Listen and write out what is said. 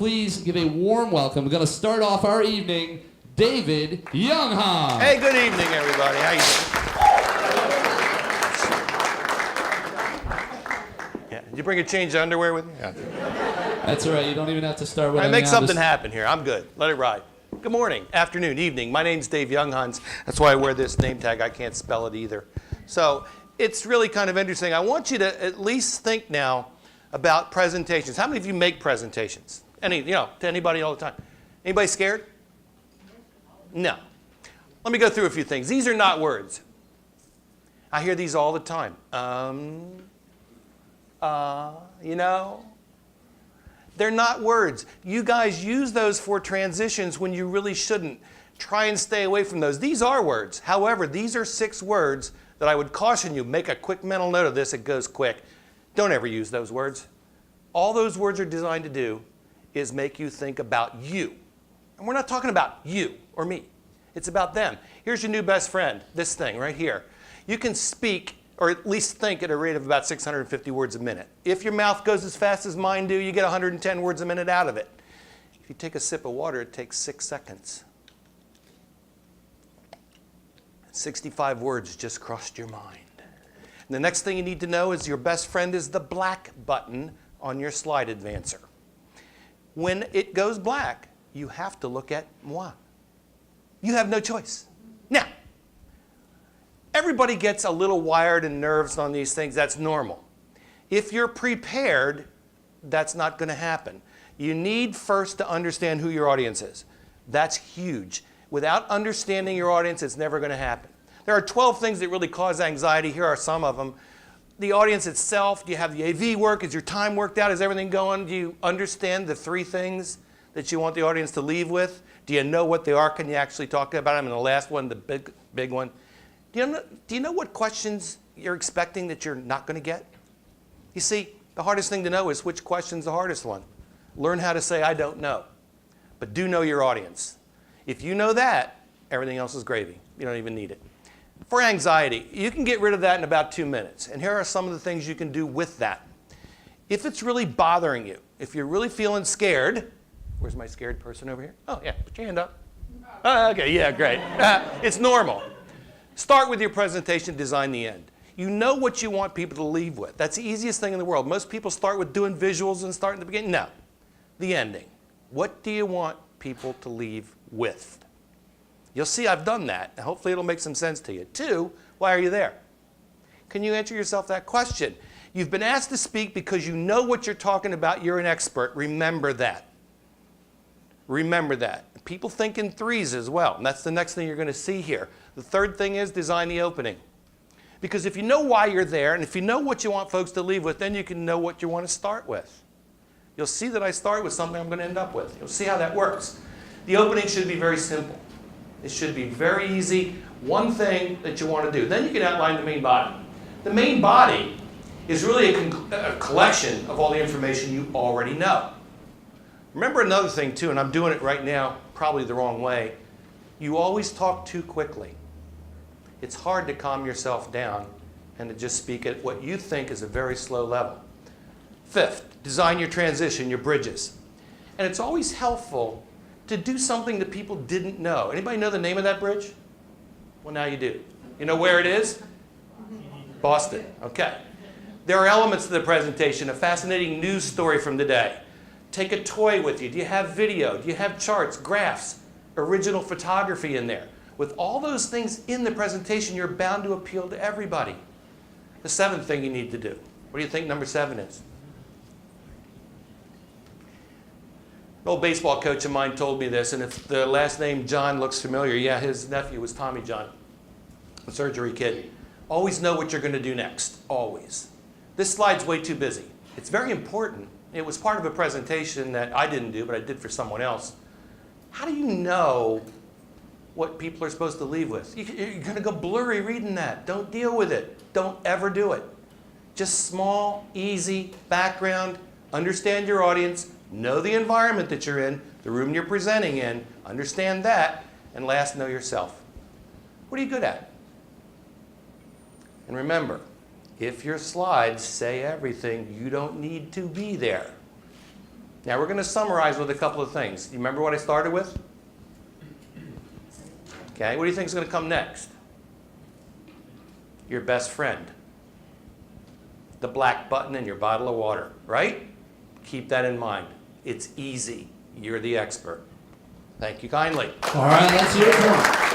please give a warm welcome. We're going to start off our evening, David Yunghans. Hey, good evening, everybody. How you doing? Yeah. Did you bring a change of underwear with you? Yeah. That's all right. You don't even have to start with I make something happen here. I'm good. Let it ride. Good morning, afternoon, evening. My name's Dave Yunghans. That's why I wear this name tag. I can't spell it either. So it's really kind of interesting. I want you to at least think now about presentations. How many of you make presentations? To anybody all the time? Anybody scared? No. Let me go through a few things. These are not words. I hear these all the time. They're not words. You guys use those for transitions when you really shouldn't. Try and stay away from those. These are words. However, these are 6 words that I would caution you. Make a quick mental note of this. It goes quick. Don't ever use those words. All those words are designed to do is make you think about you. And we're not talking about you or me. It's about them. Here's your new best friend, this thing right here. You can speak, or at least think, at a rate of about 650 words a minute. If your mouth goes as fast as mine do, you get 110 words a minute out of it. If you take a sip of water, it takes 6 seconds. 65 words just crossed your mind. And the next thing you need to know is your best friend is the black button on your slide advancer. When it goes black, you have to look at moi. You have no choice. Now, everybody gets a little wired and nervous on these things. That's normal. If you're prepared, that's not going to happen. You need first to understand who your audience is. That's huge. Without understanding your audience, it's never going to happen. There are 12 things that really cause anxiety. Here are some of them. The audience itself. Do you have the AV work? Is your time worked out? Is everything going? Do you understand the 3 things that you want the audience to leave with? Do you know what they are? Can you actually talk about them? And the last one, the big one. Do you know what questions you're expecting that you're not going to get? You see, the hardest thing to know is which question's the hardest one. Learn how to say, I don't know. But do know your audience. If you know that, everything else is gravy. You don't even need it. For anxiety, you can get rid of that in about 2 minutes. And here are some of the things you can do with that. If it's really bothering you, if you're really feeling scared, where's my scared person over here? Oh, yeah, put your hand up. Okay, yeah, great. It's normal. Start with your presentation, design the end. You know what you want people to leave with. That's the easiest thing in the world. Most people start with doing visuals and start in the beginning. No, the ending. What do you want people to leave with? You'll see I've done that. And hopefully it'll make some sense to you. 2, why are you there? Can you answer yourself that question? You've been asked to speak because you know what you're talking about. You're an expert. Remember that. Remember that. People think in 3s as well. And that's the next thing you're going to see here. The 3rd thing is design the opening. Because if you know why you're there, and if you know what you want folks to leave with, then you can know what you want to start with. You'll see that I start with something I'm going to end up with. You'll see how that works. The opening should be very simple. It should be very easy. One thing that you want to do. Then you can outline the main body. The main body is really a collection of all the information you already know. Remember another thing, too, and I'm doing it right now, probably the wrong way. You always talk too quickly. It's hard to calm yourself down and to just speak at what you think is a very slow level. 5th, design your transition, your bridges. And it's always helpful to do something that people didn't know. Anybody know the name of that bridge? Well, now you do. You know where it is? Boston. Okay. There are elements to the presentation, a fascinating news story from the day. Take a toy with you. Do you have video? Do you have charts, graphs, original photography in there? With all those things in the presentation, you're bound to appeal to everybody. The 7th thing you need to do. What do you think number 7 is? An old baseball coach of mine told me this, and if the last name John looks familiar, yeah, his nephew was Tommy John, a surgery kid. Always know what you're going to do next, always. This slide's way too busy. It's very important. It was part of a presentation that I didn't do, but I did for someone else. How do you know what people are supposed to leave with? You're going to go blurry reading that. Don't deal with it. Don't ever do it. Just small, easy background. Understand your audience. Know the environment that you're in, the room you're presenting in. Understand that. And last, know yourself. What are you good at? And remember, if your slides say everything, you don't need to be there. Now we're going to summarize with a couple of things. You remember what I started with? Okay, what do you think is going to come next? Your best friend. The black button in your bottle of water, right? Keep that in mind. It's easy. You're the expert. Thank you kindly. All right, let's hear it for him.